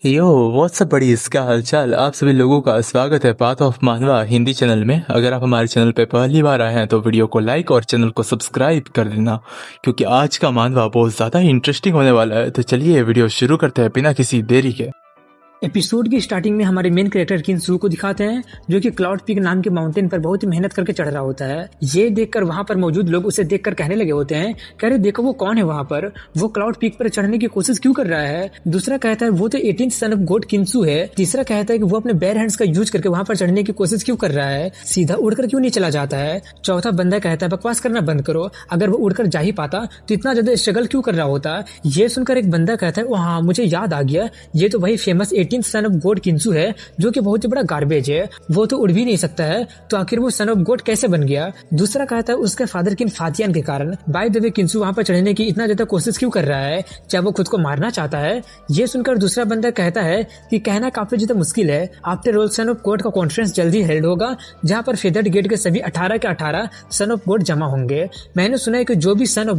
यो WhatsApp बड़ी इसका हालचाल। आप सभी लोगों का स्वागत है पाथ ऑफ मानवा हिंदी चैनल में। अगर आप हमारे चैनल पे पहली बार आए हैं तो वीडियो को लाइक और चैनल को सब्सक्राइब कर देना, क्योंकि आज का मानवा बहुत ज़्यादा इंटरेस्टिंग होने वाला है। तो चलिए वीडियो शुरू करते हैं बिना किसी देरी के। एपिसोड की स्टार्टिंग में हमारे मेन कैरेक्टर किनसू को दिखाते हैं, जो कि क्लाउड पीक नाम के माउंटेन पर बहुत ही मेहनत करके चढ़ रहा होता है। ये देखकर वहाँ पर मौजूद लोग उसे देखकर कहने लगे होते हैं, कह रहे देखो वो कौन है वहाँ पर, वो क्लाउड पीक पर चढ़ने की कोशिश क्यों कर रहा है। दूसरा कहता है वो तो 18th सन ऑफ गॉड किनसू है। तीसरा कहता है कि वो अपने बेयर हैंड्स का यूज करके वहाँ पर चढ़ने की कोशिश क्यों कर रहा है, सीधा उड़कर क्यों नहीं चला जाता है। चौथा बंदा कहता है बकवास करना बंद करो, अगर वो उड़कर जा ही पाता तो इतना ज्यादा स्ट्रगल क्यों कर रहा होता। ये सुनकर एक बंदा कहता है हाँ मुझे याद आ गया, ये तो वही famous 18th son of God किनसू है जो कि बहुत ही बड़ा गार्बेज है, वो तो उड़ भी नहीं सकता है, तो आखिर वो सन ऑफ गॉड कैसे बन गया। दूसरा कहता है उसके फादर किन फातियान के कारण। बाय द वे किनसू वहां पर चढ़ने की इतना ज्यादा कोशिश क्यों कर रहा है, क्या वो खुद को मारना चाहता है। ये सुनकर दूसरा बंदा कहता है कि कहना काफी ज्यादा मुश्किल है, after all sun of God का कॉन्फ्रेंस जल्दी हेल्ड होगा जहाँ पर फेदर्ड गेट के सभी 18 के 18 सन ऑफ गॉड जमा होंगे। मैंने सुना है कि जो भी सन ऑफ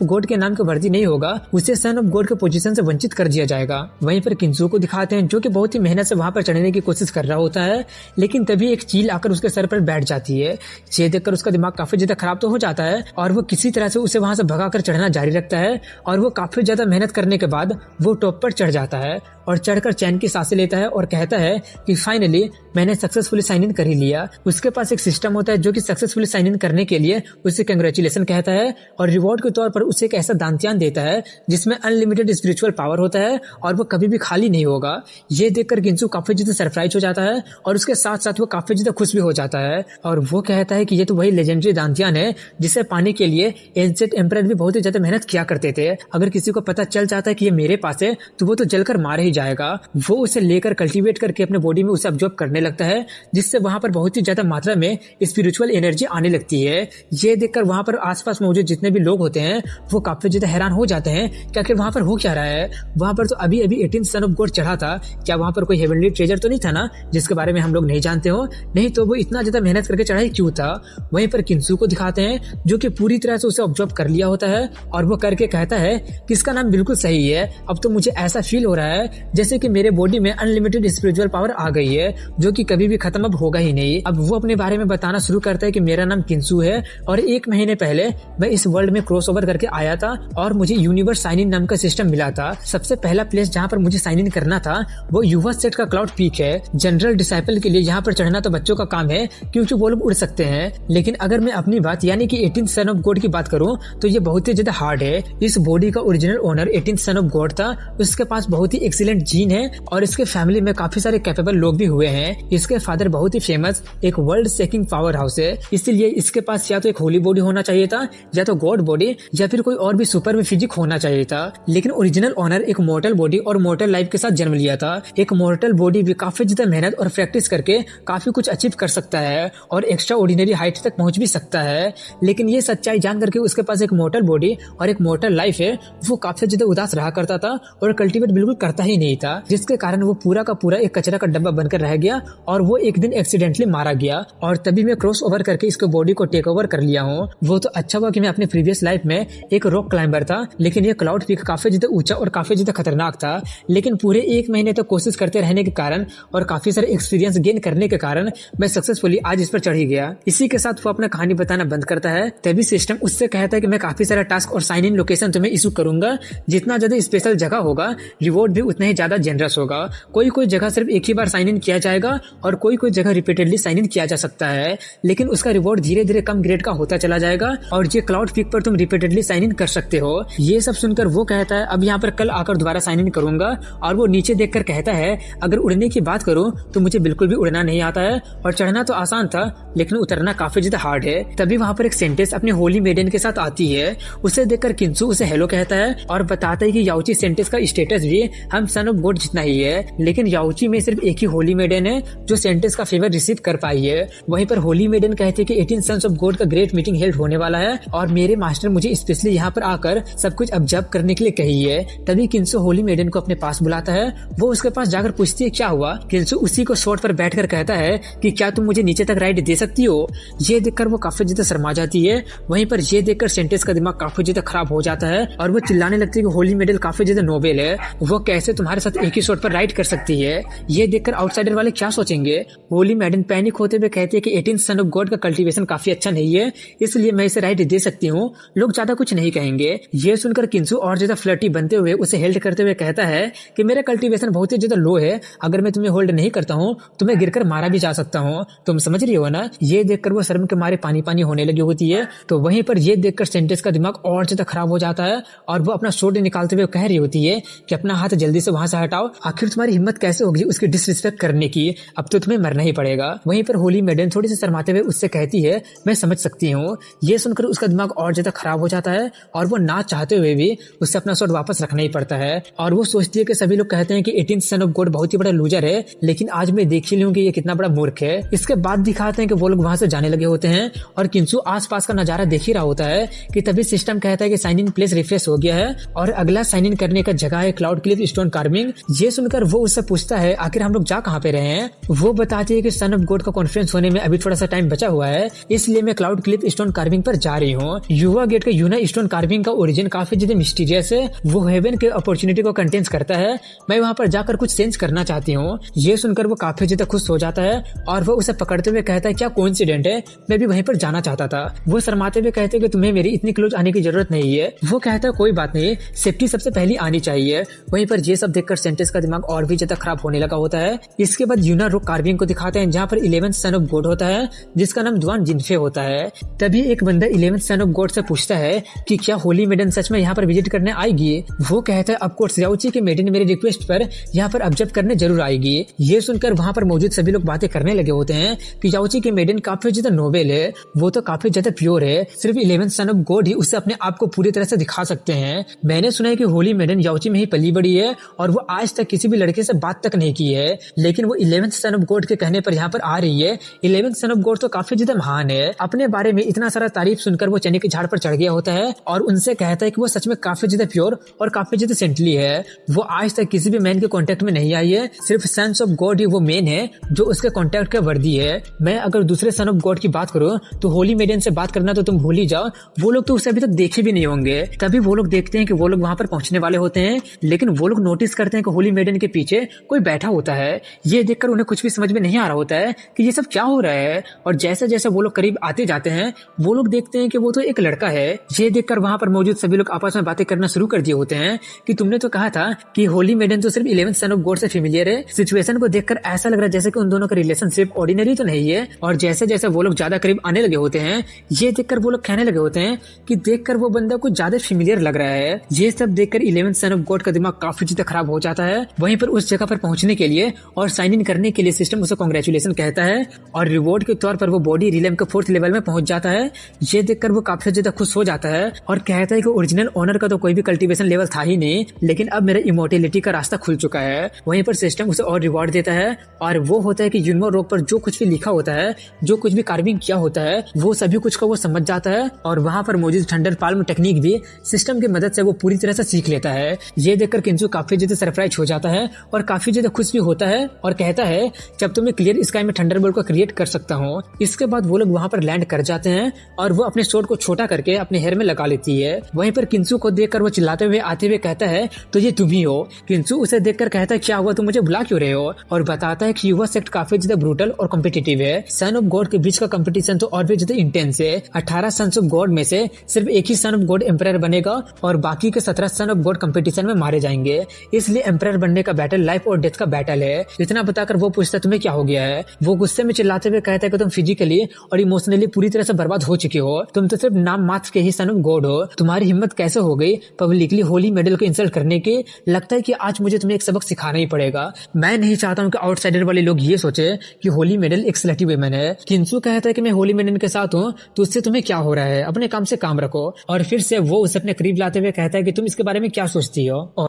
गॉड के नाम का वर्दी नहीं होगा उसे सन ऑफ गॉड के पोजीशन से वंचित कर दिया जाएगा। वहीं पर किनसू को दिखाते हैं जो कि बहुत ही मेहनत से वहां पर चढ़ने की कोशिश कर रहा होता है, लेकिन तभी एक चील आकर उसके सर पर बैठ जाती है। ये देखकर उसका दिमाग काफी ज्यादा खराब तो हो जाता है और वो किसी तरह से उसे वहां से भगाकर चढ़ना जारी रखता है और वो काफी ज्यादा मेहनत करने के बाद वो टॉप पर चढ़ जाता है और चढ़कर चैन की सांसें लेता है और कहता है कि फाइनली मैंने सक्सेसफुली साइन इन कर ही लिया। उसके पास एक सिस्टम होता है जो कि सक्सेसफुली साइन इन करने के लिए उसे कंग्रेचुलेशन कहता है और रिवॉर्ड के तौर पर उसे एक ऐसा दानत्यान देता है जिसमें अनलिमिटेड स्पिरिचुअल पावर होता है और वो कभी भी खाली नहीं होगा। ये देखकर किनसू काफी ज्यादा सरप्राइज हो जाता है और उसके साथ साथ वो काफी ज्यादा खुश भी हो जाता है और वो कहता है कि ये तो वही लेजेंडरी दानत्यान है जिसे पाने के लिए एंशिएंट एम्परर भी बहुत ही ज्यादा मेहनत किया करते थे। अगर किसी को पता चल जाता है कि ये मेरे पास है तो वो तो जलकर मार ही जाएगा। वो उसे लेकर कल्टीवेट करके अपने बॉडी में उसे अब्जॉर्ब करने लगता है, जिससे वहां पर बहुत ही ज्यादा मात्रा में स्पिरिचुअल एनर्जी आने लगती है। ये देखकर वहां पर आसपास मौजूद जितने भी लोग होते हैं वो काफी ज्यादा हैरान हो जाते हैं कि आखिर वहां पर हो क्या रहा है। वहां पर तो अभी अभी 18th सन ऑफ गॉड चढ़ा था, क्या वहां पर कोई हेवनली ट्रेजर तो नहीं था ना जिसके बारे में हम लोग नहीं जानते हो, नहीं तो वो इतना ज्यादा मेहनत करके चढ़ाई क्यों था। वहीं पर किनसू को दिखाते हैं जो कि पूरी तरह से उसे ऑब्जर्व कर लिया होता है और वो करके कहता है कि इसका नाम बिल्कुल सही है, अब तो मुझे ऐसा फील हो रहा है जैसे कि मेरे बॉडी में अनलिमिटेड स्पिरिचुअल पावर आ गई है जो कि कभी भी खत्म अब होगा ही नहीं। अब वो अपने बारे में बताना शुरू करता है कि मेरा नाम किनसू है और 1 महीने पहले मैं इस वर्ल्ड में क्रॉस ओवर करके आया था और मुझे यूनिवर्स साइन इन नाम का सिस्टम मिला था। सबसे पहला प्लेस जहाँ पर मुझे साइन इन करना था वो युवा सेट का क्लाउड पीक है। जनरल डिसाइपल के लिए यहाँ पर चढ़ना तो बच्चों का काम है क्योंकि वो लोग उड़ सकते हैं, लेकिन अगर मैं अपनी बात यानी कि 18th सन ऑफ गॉड की बात करूँ तो ये बहुत ही ज्यादा हार्ड है। इस बॉडी का original owner 18th son of God था, उसके पास बहुत ही एक्सीलेंट जीन है और इसके फैमिली में काफी सारे कैपेबल लोग भी हुए हैं। इसके फादर बहुत ही फेमस एक वर्ल्ड सेकिंग पावर हाउस है, इसलिए इसके पास या तो एक होली बॉडी होना चाहिए था या तो गॉड बॉडी या फिर कोई और भी सुपर में फिजिक होना चाहिए था। लेकिन ओरिजिनल ओनर एक मॉर्टल बॉडी और मॉर्टल लाइफ के साथ जन्म लिया था। एक मॉर्टल बॉडी भी काफी ज्यादा मेहनत और प्रैक्टिस करके काफी कुछ अचीव कर सकता है और एक्स्ट्रा ऑर्डिनरी हाइट तक पहुंच भी सकता है, लेकिन ये सच्चाई जान करके उसके पास एक मॉर्टल बॉडी और एक मॉर्टल लाइफ है, वो काफी ज्यादा उदास रहा करता था और कल्टीवेट बिल्कुल करता ही नहीं था, जिसके कारण वो पूरा का पूरा एक कचरा का डब्बा बनकर रह गया और वो एक दिन एक्सीडेंटली मारा गया। और तभी मैं क्रॉस ओवर करके इसके बॉडी को टेक ओवर कर लिया हूँ। वो तो अच्छा हुआ कि मैं अपने प्रीवियस लाइफ में एक रॉक क्लाइंबर था, लेकिन ये क्लाउड पीक काफी ज्यादा ऊंचा और काफी ज्यादा खतरनाक था, लेकिन पूरे 1 महीने तक कोशिश करते रहने के कारण और काफी सारे एक्सपीरियंस गेन करने के कारण मैं सक्सेसफुली आज इस पर चढ़ ही गया। इसी के साथ वो अपना कहानी बताना बंद करता है। तभी सिस्टम उससे कहता है कि मैं काफी सारा टास्क और साइन इन लोकेशन तुम्हें इशू करूंगा, जितना ज्यादा स्पेशल जगह होगा रिवॉर्ड भी उतना ही ज्यादा जेनरस होगा। कोई कोई जगह सिर्फ एक ही बार साइन इन किया जाएगा और कोई कोई जगह रिपीटेडली साइन इन किया जा सकता है, लेकिन उसका रिवॉर्ड धीरे धीरे कम ग्रेड का होता चला जाएगा और ये क्लाउड पीक पर तुम रिपीटेडली साइन इन कर सकते हो। ये सब सुनकर वो कहता है अब यहाँ पर कल आकर दोबारा साइन इन करूंगा और वो नीचे देखकर कहता है अगर उड़ने की बात करूं तो मुझे बिल्कुल भी उड़ना नहीं आता है और चढ़ना तो आसान था लेकिन उतरना काफी ज्यादा हार्ड है। तभी वहाँ पर एक सेंटेंस अपनी होली मेडन के साथ आती है, उसे देखकर किनसू उसे हेलो कहता है और बताता है कि याउची सेंटेंस का स्टेटस भी हम सन ऑफ गॉड जितना ही है, लेकिन याउची में सिर्फ एक ही होली मेडन है जो सेंटेंस का फेवर रिसीव कर पाई है। वहीं पर होली मेडन कहते हैं कि 18 सन्स ऑफ गॉड का ग्रेट मीटिंग हेल्ड होने वाला है और मेरे मास्टर मुझे स्पेशली यहाँ पर आकर सब कुछ ऑब्जर्व करने के लिए कही है। तभी किनसू होली मेडन को अपने पास बुलाता है, वो उसके पास जाकर पूछती है क्या हुआ। किनसू उसी को शॉर्ट पर बैठकर कहता है कि क्या तुम मुझे नीचे तक राइड दे सकती हो। ये देखकर वो काफी ज्यादा शर्मा जाती है। वहीं पर ये देखकर सेंटेंस का दिमाग काफी ज्यादा खराब हो जाता है और वो चिल्लाने लगती है कि होली मेडल काफी ज्यादा नोबेल है, वो कैसे तुम्हारे तुम्हारे साथ एक ही शॉट पर राइड कर सकती है। ये देखकर आउटसाइडर वाले क्या सोचेंगे। होली मैडन पैनिक होते हुए कहती है कि 18th सन ऑफ गॉड का कल्टीवेशन काफी अच्छा नहीं है, इसलिए मैं इसे राइड दे सकती हूँ, लोग ज्यादा कुछ नहीं कहेंगे। ये सुनकर किंसू और ज्यादा फ्लर्टी बनते हुए उसे हेल्ड करते हुए कहता है कि मेरा कल्टीवेशन बहुत ही ज्यादा लो है, अगर मैं तुम्हें होल्ड नहीं करता हूँ तो मैं गिरकर मारा भी जा सकता हूँ, तुम समझ रही हो ना। ये देखकर वो शर्म के मारे पानी पानी होने लगी होती है। तो वहीं पर ये देखकर सेंटेस का दिमाग और ज्यादा खराब हो जाता है और वो अपना सोड निकालते हुए कह रही होती है कि अपना हाथ जल्दी से वहां से हटाओ, आखिर तुम्हारी हिम्मत कैसे होगी उसकी डिसरिस्पेक्ट करने की, अब तो तुम्हें मरना ही पड़ेगा। वहीं पर होली मैडन थोड़ी सी शर्माते हुए उससे कहती है मैं समझ सकती हूँ। ये सुनकर उसका दिमाग और ज्यादा खराब हो जाता है और वो ना चाहते हुए भी उससे अपना शॉट वापस रखना ही पड़ता है। और वो सोचती है कि सभी लोग कहते हैं कि 18th सन ऑफ गॉड बहुत ही बड़ा लूजर है, लेकिन आज मैं देख ही लूं कि ये कितना बड़ा मूर्ख है। इसके बाद दिखाते हैं कि वो लोग वहां से जाने लगे होते हैं और किंसू आसपास का नजारा देख ही रहा होता है कि तभी सिस्टम कहता है कि साइन इन प्लेस रिफ्रेश हो गया है और अगला साइन इन करने का जगह है क्लाउड क्लिफ स्टोन कार्विंग। ये सुनकर वो उससे पूछता है आखिर हम लोग जा कहाँ पे रहे हैं। वो बताती है कि सन ऑफ गॉड का कॉन्फ्रेंस होने में अभी थोड़ा सा टाइम बचा हुआ है, इसलिए मैं क्लाउड क्लिफ स्टोन कार्विंग पर जा रही हूँ। युवा गेट का यूना स्टोन कार्विंग का ओरिजिन काफी ज्यादा मिस्टीरियस है, वो हेवन के अपॉर्चुनिटी को कंटेन्स करता है, मैं वहाँ पर जाकर कुछ सेंस करना चाहती हूँ। ये सुनकर वो काफी ज्यादा खुश हो जाता है और वो उसे पकड़ते हुए कहता है क्या कोइंसिडेंट है, मैं भी वहीं पर जाना चाहता था। वो शर्माते हुए कहते हैं कि तुम्हें मेरी इतनी क्लोज आने की जरूरत नहीं है। वो कहता है कोई बात नहीं, सेफ्टी सबसे पहली आनी चाहिए। वहीं पर ये सब देखकर सेंटेस का दिमाग और भी ज्यादा खराब होने लगा होता है। इसके बाद यूना रोक कार्विंग को दिखाते हैं जहाँ पर 11th सन ऑफ गॉड होता है जिसका नाम दुआन जिनफे होता है। तभी एक बंदा 11th सन ऑफ गॉड से पूछता है कि क्या होली मेडन सच में यहाँ पर विजिट करने आएगी। वो कहता है ऑफकोर्स याओची की मेडन मेरे रिक्वेस्ट पर यहाँ पर ऑब्जर्व करने जरूर आएगी। ये सुनकर वहाँ पर मौजूद सभी लोग बातें करने लगे होते हैं कि याओची की मेडन काफी ज्यादा नोबेल है, वो तो काफी ज्यादा प्योर है, सिर्फ 11th सन ऑफ गॉड ही उससे अपने आप को पूरी तरह से दिखा सकते हैं। मैंने सुना है कि होली मेडन याओची में ही पली बड़ी है और वो आज तक किसी भी लड़के से बात तक नहीं की है, लेकिन वो 11th सन ऑफ गॉड के कहने पर यहाँ पर आ रही है। 11th सन ऑफ गॉड तो काफी ज्यादा महान है। अपने बारे में इतना सारा तारीफ सुनकर वो चने के झाड़ पर चढ़ गया होता है और उनसे कहता है कि वो सच में काफी ज्यादा प्योर और काफी ज्यादा सेंटली है। वो आज तक किसी भी मैन के कांटेक्ट में नहीं आई है, सिर्फ सन्स ऑफ गॉड ही वो मैन है जो उसके कांटेक्ट का वर्दी है। मैं अगर दूसरे सन ऑफ गॉड की बात करूँ तो होली मेडन से बात करना तो तुम भूल ही जाओ, वो लोग तो उसे अभी तक देखे भी नहीं होंगे। तभी वो लोग देखते हैं कि वो लोग वहाँ पर पहुंचने वाले होते हैं, लेकिन वो लोग नोटिस करते हैं कि होली मेडन के पीछे कोई बैठा होता है। ये देखकर उन्हें कुछ भी समझ में नहीं आ रहा होता है कि ये सब क्या हो रहा है। और जैसे जैसे वो लोग करीब आते जाते हैं वो लोग देखते हैं कि वो तो एक लड़का है। ये देखकर वहाँ पर मौजूद सभी लोग आपस में बातें करना शुरू कर दिए होते हैं कि तुमने तो कहा था कि होली मेडन तो सिर्फ 11th सन ऑफ गॉड से फेमिलियर है। सिचुएशन को देखकर ऐसा लग रहा है जैसे कि उन दोनों का रिलेशनशिप ऑर्डिनरी तो नहीं है। और जैसे जैसे वो लोग ज्यादा करीब आने लगे होते हैं ये देखकर वो लोग कहने लगे होते हैं कि देखकर वो बंदा कुछ ज्यादा फेमिलियर लग रहा है। ये सब देखकर 11th सन ऑफ गॉड का दिमाग काफी ज्यादा खराब हो जाता है। वहीं पर उस जगह पर पहुंचने के लिए और साइन इन करने के लिए सिस्टम उसे कांग्रेचुलेशन कहता है और रिवॉर्ड के तौर पर वो बॉडी रिलैम के 4th लेवल में पहुंच जाता है। ये देखकर वो काफी ज्यादा खुश हो जाता है और कहता है कि ओरिजिनल ओनर का तो कोई भी कल्टीवेशन लेवल था ही नहीं, लेकिन अब मेरा इमोर्टेलिटी का रास्ता खुल चुका है। वहीं पर सिस्टम उसे और रिवॉर्ड देता है और वो होता है कि यूनमो रोक पर जो कुछ भी लिखा होता है, जो कुछ भी कार्विंग किया होता है, वो सभी कुछ को वो समझ जाता है और वहाँ पर मौजूद थंडर पाल्म टेक्निक भी सिस्टम की मदद से वो पूरी तरह से सीख लेता है। ये देखकर किंसू काफी ज्यादा सरप्राइज हो जाता है और काफी ज्यादा खुश भी होता है और कहता है जब तुम्हें क्लियर स्काई में थंडरबोल्ट को क्रिएट कर सकता हूँ। इसके बाद वो लोग वहाँ पर लैंड कर जाते हैं और वो अपने स्वॉर्ड को छोटा करके अपने हेयर में लगा लेती है। वहीं पर किंसू को देखकर वो चिल्लाते हुए आते हुए कहता है तो ये तुम ही हो। किंसू उसे देखकर कहता है क्या हुआ, तुम मुझे बुला क्यों रहे हो, और बताता है कि युवा सेक्ट काफी ज्यादा ब्रूटल और कॉम्पिटिटिव है। सन ऑफ गॉड के बीच का कंपटीशन तो और भी ज्यादा इंटेंस है। 18 सन्स ऑफ गॉड में से सिर्फ एक ही सन ऑफ गॉड एम्परर बनेगा और बाकी के 17 सन ऑफ गॉड कंपटीशन में मारे जाएंगे। इसलिए एम्परर बनने का बैटल लाइफ और डेथ का बैटल है। इतना बताकर वो पूछता तुम्हें क्या हो गया है। वो गुस्से में चिल्लाते हुए कहता है कि तुम फिजिकली और इमोशनली पूरी तरह से बर्बाद हो चुके हो, तुम तो सिर्फ नाम मात्र के ही सन ऑफ गॉड हो। तुम्हारी हिम्मत कैसे हो गई पब्लिकली होली मेडल को इंसल्ट करने की। लगता है कि आज मुझे तुम्हें एक सबक सिखाना ही पड़ेगा। मैं नहीं चाहता हूँ कि आउटसाइडर वाले लोग ये सोचे कि होली मेडल एक स्लटी वुमेन है। किंसू कहता है कि मैं होली मेडल के साथ हूँ तो उससे तुम्हें क्या हो रहा है, अपने काम से काम रखो। और फिर से वो उसे अपने करीब लाते हुए कहता है कि तुम इसके बारे में क्या सोचती हो।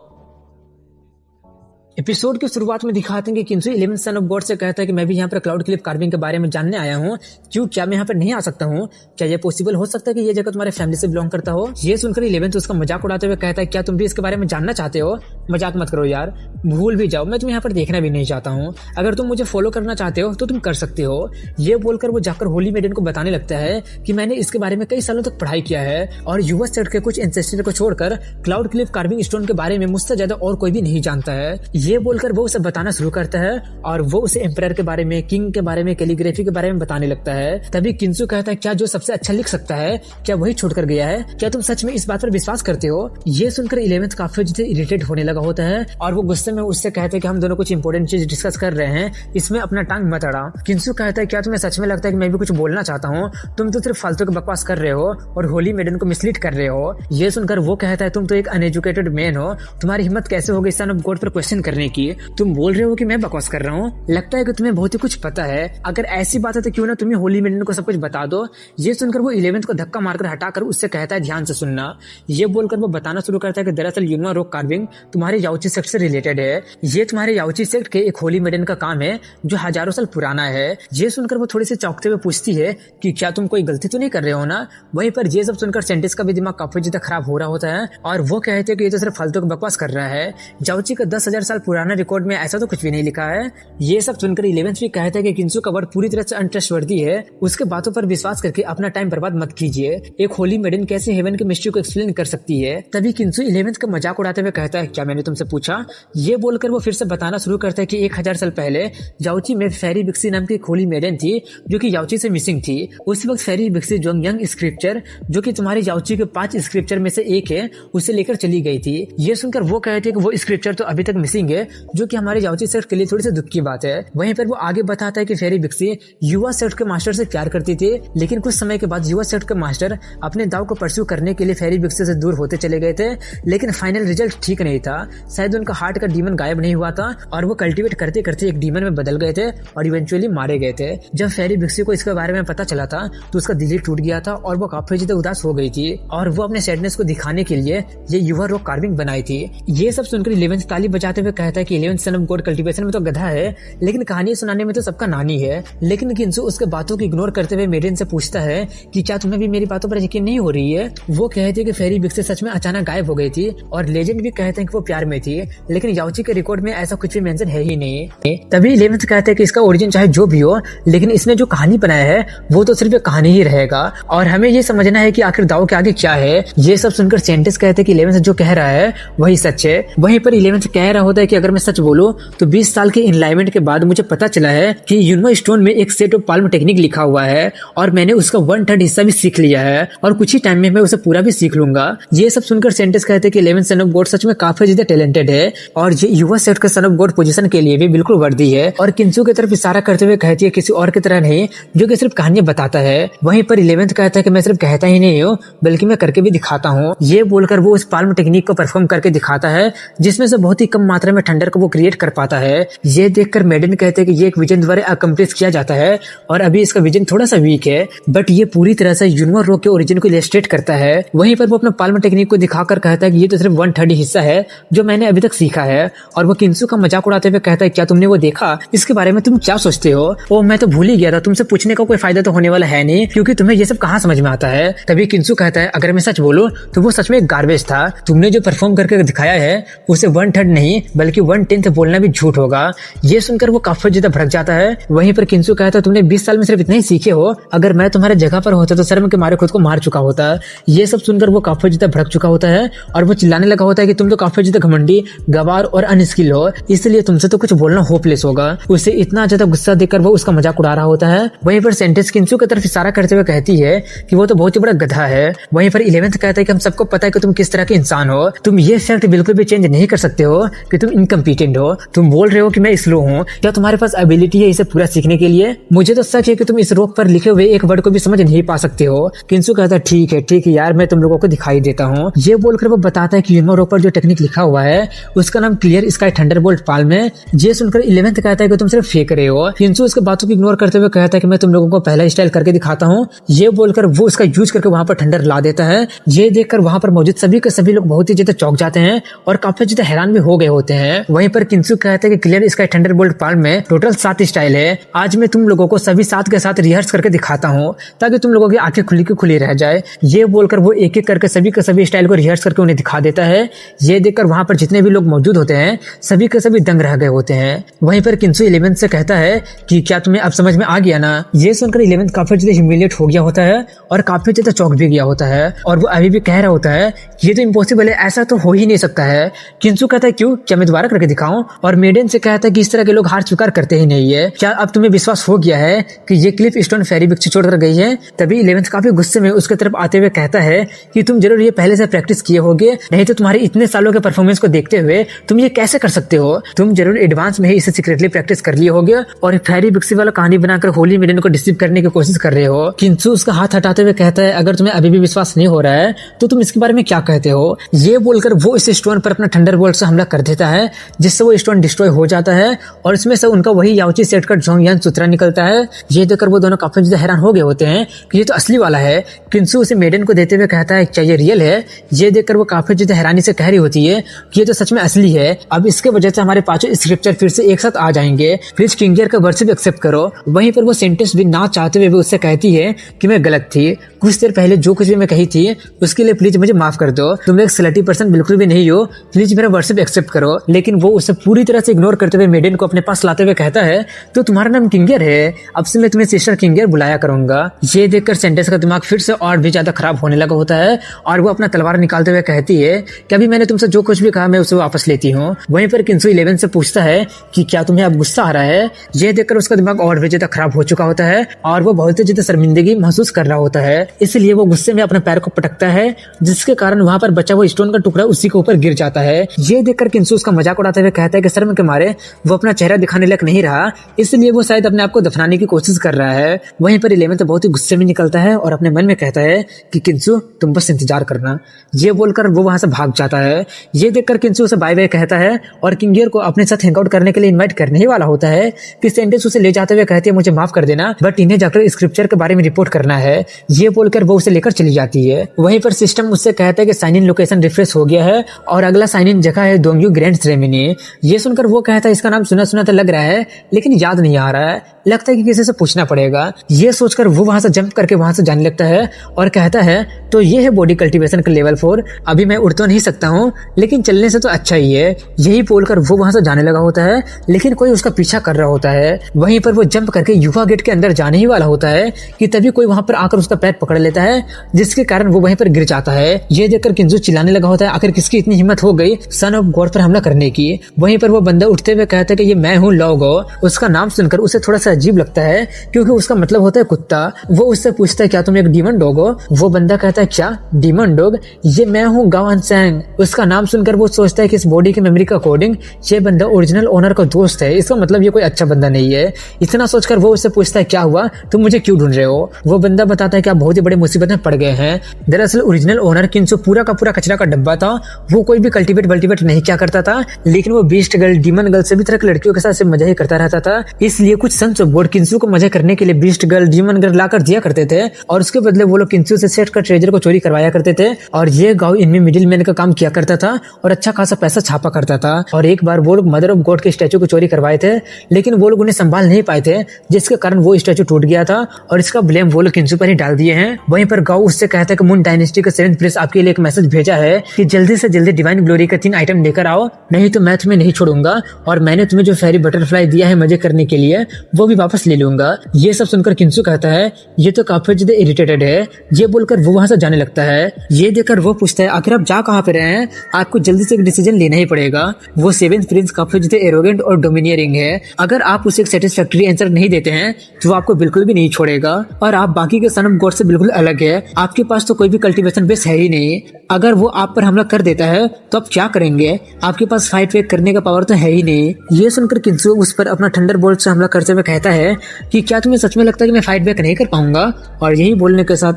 एपिसोड की शुरुआत में दिखाते हैं कि किंसु 11th सन ऑफ गॉड से कहता है कि मैं भी यहाँ पर क्लाउड क्लिफ कार्विंग के बारे में जानने आया हूँ। क्यों, क्या मैं यहाँ पर नहीं आ सकता हूँ? क्या ये पॉसिबल हो सकता है कि ये जगह तुम्हारे फैमिली से बिलोंग करता हो? ये सुनकर 11th उसका मजाक उड़ाते हुए कहता है क्या तुम भी इसके बारे में जानना चाहते हो? मजाक मत करो यार, भूल भी जाओ, मैं तुम्हें यहाँ पर देखना भी नहीं चाहता हूँ। अगर तुम मुझे फॉलो करना चाहते हो तो तुम कर सकते हो। ये बोलकर वो जाकर होली मेडन को बताने लगता है कि मैंने इसके बारे में कई सालों तक पढ़ाई किया है और युवा सेट के कुछ एंसेस्टर को छोड़कर क्लाउड क्लिफ कार्विंग स्टोन के बारे में मुझसे ज्यादा और कोई भी नहीं जानता है। ये बोलकर वो उसे बताना शुरू करता है और वो उसे एम्पायर के बारे में, किंग के बारे में, कैलीग्राफी के बारे में बताने लगता है। तभी किंसु कहता है क्या जो सबसे अच्छा लिख सकता है क्या वही छोड़ कर गया है? क्या तुम सच में इस बात पर विश्वास करते हो? ये सुनकर 11th काफी इरिटेट होने लगा होता है और वो गुस्से में उससे कहते हैं कि हम दोनों कुछ इंपॉर्टेंट चीज डिस्कस कर रहे हैं, इसमें अपना टांग मत अड़ा। किंसु कहता है क्या तुम्हें सच में लगता है कि मैं भी कुछ बोलना चाहता हूँ? तुम तो सिर्फ फालतू की बकवास कर रहे हो और होली मेडन को मिसलीड कर रहे हो। ये सुनकर वो कहता है तुम तो एक अनएजुकेटेड मैन हो, तुम्हारी हिम्मत कैसे हो गई सन ऑफ गॉड पर क्वेश्चन करने की? तुम बोल रहे हो कि मैं बकवास कर रहा हूँ? लगता है कि तुम्हें बहुत ही कुछ पता है। अगर ऐसी बात है तो क्यों ना तुम्हें होली मेडन को सब कुछ बता दो। ये सुनकर वो 11th को धक्का मारकर हटाकर उससे कहता है ध्यान से सुनना। ये बोलकर वो बताना शुरू करता है कि दरअसल यूनवा रॉक कार्विंग तुम्हारे याओची सेक्ट से रिलेटेड है। ये तुम्हारे याओची सेक्ट के एक होली मेडन का काम है जो हजारों साल पुराना है। ये सुनकर वो थोड़ी सी चौंकते हुए पूछती है कि क्या तुम कोई गलती तो नहीं कर रहे हो ना? वहीं पर ये सब सुनकर सेंटिस का भी दिमाग काफी ज्यादा खराब हो रहा होता है और वो कहते हैं कि ये तो सिर्फ फालतू की बकवास कर रहा है। याओची का 10,000 साल पुराना रिकॉर्ड में ऐसा तो कुछ भी नहीं लिखा है। ये सब सुनकर 11th भी कहता है कि किंसु का वर्ड पूरी तरह से अनट्रस्टवर्दी है, उसके बातों पर विश्वास करके अपना टाइम बर्बाद मत कीजिए। एक होली मेडन कैसे हेवन की मिस्ट्री को एक्सप्लेन कर सकती है? तभी किंसु 11th का मजाक उड़ाते हुए कहता है क्या मैंने तुमसे पूछा? ये बोलकर वो फिर से बताना शुरू करता है कि 1000 साल पहले याओची में फेरी बिक्सी नाम की एक होली मेडन थी जो कि याओची से मिसिंग थी। उस वक्त फेरी बिक्सी जोंगयांग स्क्रिप्चर जो कि तुम्हारे याओची के 5 स्क्रिप्चर में से एक है उसे लेकर चली गई थी। ये सुनकर वो कहते हैं कि वो स्क्रिप्चर तो अभी तक मिसिंग है जो कि हमारे याओची सेक्ट के लिए थोड़ी सी दुख की बात है। वहीं पर वो आगे बताता है कि फेरी बिक्सी युवा सेक्ट के मास्टर से प्यार करती थी, लेकिन कुछ समय के बाद युवा सेक्ट के मास्टर अपने दाव को परस्यू करने के लिए फेरी बिक्सी से दूर होते चले गए थे, लेकिन फाइनल रिजल्ट ठीक नहीं था। शायद उनका हार्ट का डीमन गायब नहीं हुआ था और वो कल्टीवेट करते करते एक डीमन में बदल गए थे और इवेंचुअली मारे गए थे। जब फेरी बिक्सी को इसके बारे में पता चला था तो उसका दिल ही टूट गया था और वो काफी ज्यादा उदास हो गई थी और वो अपने सैडनेस को दिखाने के लिए ये युवा रॉक कार्विंग बनाई थी। ये सब सुनकर 11th ताली बजाते हुए कहता है कि 11th sun of God cultivation में तो गधा है, लेकिन कहानी सुनाने में तो सबका नानी है। लेकिन किंसु उसके बातों को इग्नोर करते हुए मेडन से पूछता है कि क्या तुम्हें भी मेरी बातों पर यकीन नहीं हो रही है? वो कहते हैं कि फेरी बिक्सी सच में अचानक गायब हो गई थी और लेजेंड भी कहते हैं कि वो प्यार में थी, लेकिन याओची के रिकॉर्ड में ऐसा कुछ भी मेंशन है ही नहीं। तभी 11th कहते हैं कि इसका ओरिजिन चाहे जो भी हो, लेकिन इसने जो कहानी बनाया है वो तो सिर्फ एक कहानी ही रहेगा और हमें ये समझना है कि आखिर दाव के आगे क्या है। ये सब सुनकर सेंटिस कहते हैं कि 11th जो कह रहा है वही सच है। वहीं पर 11th कह रहा होता है कि अगर मैं सच बोलूं तो 20 साल के इनलाइनमेंट के बाद मुझे पता चला है कि यूनवा स्टोन में एक सेट ऑफ पाल्म टेक्निक लिखा हुआ है और मैंने उसका 1/3 हिस्सा भी सीख लिया है और कुछ ही टाइम में मैं उसे पूरा भी सीख लूंगा। ये सब सुनकर सेंटिस कहते हैं कि 11th सन ऑफ गॉड सच में काफी ज्यादा टैलेंटेड है और ये युवा सेट के सन ऑफ गॉड पोजीशन के लिए भी बिल्कुल वर्दी है। और किंसु की तरफ इशारा करते हुए कहती है किसी और की तरह नहीं जो कि सिर्फ कहानियां बताता है। वहीं पर 11th कहता है कि मैं सिर्फ कहता ही नहीं हूँ बल्कि मैं करके भी दिखाता हूँ। ये बोलकर वो उस पाल्म टेक्निक को परफॉर्म करके दिखाता है जिसमें से बहुत ही कम मात्रा में थंडर को वो क्रिएट कर पाता है। ये देखकर मेडन कहते हैं कि ये एक विजन द्वारा अकम्प्लिश किया जाता है और अभी इसका विजन थोड़ा सा वीक है, बट ये पूरी तरह से यूनवा रॉक के ओरिजिन को इलस्ट्रेट करता है। वहीं पर वो अपना पाल्म टेक्निक को दिखाकर कहता है कि ये तो सिर्फ 1/3 हिस्सा है जो मैंने अभी तक सीखा है। और वो किंसु का मजाक उड़ाते हुए कहता है क्या तुमने वो देखा? इसके बारे में तुम क्या सोचते हो? ओ मैं तो भूल ही गया था, तुमसे पूछने का कोई फायदा तो होने वाला है नहीं क्योंकि तुम्हें ये सब कहाँ समझ में आता है। तभी किंसु कहता है अगर मैं सच बोलूं तो वो सच में एक गार्बेज था। तुमने जो परफॉर्म करके दिखाया है उसे 1/3 नहीं बल्कि 1/10 बोलना भी झूठ होगा। ये सुनकर वो काफी ज्यादा भड़क जाता है। वहीं पर किंसु कहता है तुमने 20 साल में सिर्फ इतना ही सीखे हो, अगर मैं तुम्हारे जगह पर होता तो शर्म के मारे खुद को मार चुका होता। ये सब सुनकर वो काफी ज्यादा भड़क चुका होता है और वो चिल्लाने लगा होता है कि तुम तो काफी ज्यादा घमंडी, गवार और अनस्किल हो, इसलिए तुमसे तो कुछ बोलना होपलेस होगा। उसे इतना ज्यादा गुस्सा देकर वो उसका मजाक उड़ा रहा होता है। वहीं पर सेंटिस किंसु की तरफ इशारा करते हुए कहती है कि वो तो बहुत ही बड़ा गधा है। वहीं पर 11th कहता है कि हम सबको पता है कि तुम किस तरह के इंसान हो, तुम ये फैक्ट बिल्कुल भी चेंज नहीं कर सकते हो कि तुम इनकम्पिटेंट हो। तुम बोल रहे हो कि मैं स्लो हूँ, क्या तुम्हारे पास एबिलिटी है इसे पूरा सीखने के लिए? मुझे तो सच है कि तुम इस रोक पर लिखे हुए एक वर्ड को भी समझ नहीं पा सकते हो। किंसु कहता है ठीक है यार, मैं तुम लोगों को दिखाई देता हूँ। ये बोलकर वो बताता है कि यूनवा रॉक पर जो टेक्निक लिखा हुआ है उसका नाम क्लियर स्काई थंडरबोल्ट पाल्म है। ये सुनकर 11th कहता है कि तुम सिर्फ फेंक रहे हो। किंसु उसके बातों को इग्नोर करते हुए कहता है कि मैं तुम लोगों को पहला स्टाइल करके दिखाता हूँ। ये बोलकर वो उसका यूज करके वहां पर थंडर ला देता है। ये देखकर वहां पर मौजूद सभी के सभी लोग बहुत ही ज्यादा चौंक जाते हैं और काफी ज्यादा हैरान भी हो गए होते हैं। हैं। वहीं पर किंसु कहता है कि क्लियर स्काई थंडरबोल्ट पाल्म में टोटल 7 स्टाइल है। आज मैं तुम लोगों को सभी 7 के साथ रिहर्स करके दिखाता हूँ ताकि तुम लोगों की आंखें खुली की खुली रह जाए। ये बोलकर वो एक एक करके सभी के सभी स्टाइल को रिहर्स करके उन्हें दिखा देता है। ये देखकर वहां पर जितने भी लोग मौजूद होते हैं सभी के सभी दंग रह गए होते हैं। वहीं पर किंसु 11 से कहता है कि क्या तुम्हें अब समझ में आ गया ना। ये सुनकर 11 काफी ज्यादा ह्यूमिलिएट हो गया होता है और काफी ज्यादा चौंक भी गया होता है और वो अभी भी कह रहा होता है ये तो इम्पॉसिबल है, ऐसा तो हो ही नहीं सकता है। किंसु कहता है क्यों, क्या मैं दोबारा करके दिखाऊं? और मेडेन से कहता है कि इस तरह के लोग हार स्वीकार करते ही नहीं है। क्या अब तुम्हें विश्वास हो गया है कि ये क्लिफ स्टोन फेरी वृक्ष छोड़कर गई है? तभी 11 काफी गुस्से में उसके तरफ आते हुए कहता है कि तुम जरूर ये पहले से प्रैक्टिस किए होगे, नहीं तो तुम्हारे इतने सालों के परफॉर्मेंस को देखते हुए तुम ये कैसे कर सकते हो? तुम जरूर एडवांस में ही इसे सीक्रेटली प्रैक्टिस कर लिए होगे और फेरी वृक्ष वाला कहानी बनाकर होली मेडेन को डिसीव करने की कोशिश कर रहे हो। किंसु उसका हाथ हटाते हुए कहता है अगर तुम्हें अभी भी विश्वास नहीं हो रहा है तो तुम इसके बारे में क्या कहते हो? ये बोलकर वो इस स्टोन पर अपना थंडरबोल्ट से हमला कर देता है जिससे वो स्टोन डिस्ट्रॉय हो जाता है और इसमें से उनका वही याओची सेट का जोंगयान सूत्रा निकलता है। ये देखकर वो दोनों काफी ज्यादा हैरान हो गए होते हैं कि ये तो असली वाला है। किंसु उसे मेडेन को देते हुए कहता है क्या ये रियल है? ये देखकर वो काफी ज्यादा हैरानी से कह रही होती है कि ये तो सच में असली है। अब इसके वजह से हमारे पांचों स्क्रिप्चर फिर से एक साथ आ जाएंगे, प्लीज किंगियर का वर्शिप एक्सेप्ट करो। वहीं पर वो सेंटेंस भी ना चाहते हुए भी उससे कहती है कि मैं गलत थी, कुछ देर पहले जो कुछ भी मैं कही थी उसके लिए प्लीज मुझे माफ कर दो, तुम एक स्लटी पर्सन बिल्कुल भी नहीं हो, प्लीज मेरा वर्शिप एक्सेप्ट करो। लेकिन वो उसे पूरी तरह से इग्नोर करते हुए मेडेन को अपने पास लाते हुए कहता है तो तुम्हारा नाम किंगियर है, अब से मैं तुम्हें सिस्टर किंगियर बुलाया करूंगा। ये देखकर सेंटेंस का दिमाग फिर से और भी ज्यादा खराब होने लगा होता है और वो अपना तलवार निकालते हुए कहती है कि अभी मैंने तुमसे जो कुछ भी कहा मैं उसे वापस लेती हूँ। वहीं पर किंसु 11 से पूछता है कि क्या तुम्हें अब गुस्सा आ रहा है? ये देखकर उसका दिमाग और भी ज्यादा खराब हो चुका होता है और वो बहुत ही ज्यादा शर्मिंदगी महसूस कर रहा होता है, इसलिए वो गुस्से में अपने पैर को पटकता है जिसके कारण वहां पर बचा हुआ स्टोन का टुकड़ा उसी के ऊपर गिर जाता है। ये देखकर किंसु उसका मजाक उड़ाते हुए कहता है कि शर्म के मारे वो अपना चेहरा दिखाने लायक नहीं रहा, इसलिए वो शायद अपने आप को दफनाने की कोशिश कर रहा है। वहीं पर 11 तो बहुत ही गुस्से में निकलता है और अपने मन में कहता है कि किंसु तुम बस इंतजार करना। ये बोलकर वो वहां से भाग जाता है। ये देखकर किंसु उसे बाय बाय कहता है और किंगियर को अपने साथ हैंगआउट करने के लिए इनवाइट करने ही वाला होता है कि सेंटेंस उसे ले जाते हुए कहती है मुझे माफ कर देना, बट इन्हें जाकर स्क्रिप्चर के बारे में रिपोर्ट करना है। ये बोलकर वो उसे लेकर चली जाती है। वहीं पर सिस्टम उससे कहता है कि साइन इन लोकेशन रिफ्रेश हो गया है और अगला साइन इन जगह है दोंगयू ग्रैंड सेरेमनी। ये सुनकर वो कहता है इसका नाम सुना सुना तो लग रहा है लेकिन याद नहीं आ रहा है, लगता है कि किसी से पूछना पड़ेगा। ये सोचकर वो वहां से जंप करके वहां से जाने लगता है और कहता है तो ये है बॉडी कल्टीवेशन का लेवल 4, अभी मैं उड़ तो नहीं सकता हूँ लेकिन चलने से तो अच्छा ही है। यही बोलकर वो वहां से जाने लगा होता है लेकिन कोई उसका पीछा कर रहा होता है। वहीं पर वो जंप करके युवा गेट के अंदर जाने ही वाला होता है कि तभी कोई वहां पर आकर उसका पैर पकड़ लेता है जिसके कारण वो वहीं पर गिर जाता है। ये देखकर किंसु चिल्लाने लगा होता है आखिर किसकी इतनी हिम्मत हो गई सन ऑफ गॉड पर हमला करने की। वहीं पर वो बंदा उठते हुए कहता है कि ये मैं हूँ लॉगो। उसका नाम सुनकर उसे थोड़ा सा अजीब लगता है क्योंकि उसका मतलब होता है कुत्ता। वो उससे पूछता है क्या तुम एक डीमन डॉग हो? वो बंदा कहता है क्या डीमन डॉग? ये मैं हूँ गावन सैंग। उसका नाम सुनकर वो सोचता है कि इस बॉडी की मेमोरी का अकॉर्डिंग ये बंदा ओरिजिनल ओनर का दोस्त है, इसका मतलब ये कोई अच्छा बंदा नहीं है। इतना सोचकर वो उससे पूछता है क्या हुआ, तुम मुझे क्यों ढूंढ रहे हो? वो बंदा बताता है कि आप बहुत ही बड़ी मुसीबत में पड़ गए हैं। दरअसल ओरिजिनल ओनर किंसु पूरा का पूरा कचरा का डब्बा था। वो कोई भी कल्टीवेट वल्टीवेट नहीं क्या करता था लेकिन वो बीस्ट गर्ल डीमन गर्ल सभी तरह की लड़कियों के साथ सिर्फ मजा ही करता रहता था। इसलिए कुछ सन्स ऑफ गॉड किंसु को मजा करने के लिए बीस्ट गर्ल डीमन गर्ल लाकर दिया करते थे और उसके बदले वो लोग किंसु से सेट का ट्रेजर को चोरी करवाया करते थे और ये गाँव इनमें मिडिल मैन का काम किया करता था और अच्छा खासा पैसा छापा करता था। और एक बार वो लोग मदर ऑफ गॉड के स्टैचू को चोरी करवाए थे लेकिन वो लोग उन्हें संभाल नहीं पाए थे जिसके कारण वो स्टैचू टूट गया था और इसका ब्लेम वो लोग किंसु पर ही डाल दिए हैं। वहीं पर गाँव उससे कहता है कि मून डायनेस्टी का 7th प्रिंस आपके लिए एक मैसेज भेजा है कि जल्दी से जल्दी डिवाइन ग्लोरी का 3 आइटम लेकर आओ, नहीं तो मैं तुम्हें नहीं छोड़ूंगा और मैंने तुम्हें जो फेरी बटरफ्लाई दिया है मजे करने के लिए वो भी वापस ले लूंगा। ये सब सुनकर किंसु कहता है ये तो काफी ज्यादा इरिटेटेड है। ये बोलकर वो वहां से जाने लगता है। ये देखकर वो पूछता है आखिर आप जा कहाँ पे रहे हैं, आपको जल्दी से एक डिसीजन लेना ही पड़ेगा। वो 7th प्रिंस काफी ज्यादा एरोगेंट और डोमिनियरिंग है, अगर आप उसे एक सेटिस्फैक्टरी आंसर नहीं देते हैं तो वो आपको बिल्कुल भी नहीं छोड़ेगा और आप बाकी के सन ऑफ गॉड से बिल्कुल अलग है। आपके पास तो कोई भी कल्टीवेशन बेस है ही नहीं। अगर वो आप पर हमला कर देता है तो आप क्या करेंगे? आपके पास फाइट वेट करने का पावर तो है ही नहीं। ये सुनकर किंसु उस पर अपना थंडरबोल्ट से हमला करते हुए कहता है कि क्या तुम्हें सच में लगता है कि मैं फाइट बैक नहीं कर पाऊंगा? और यही बोलने के साथ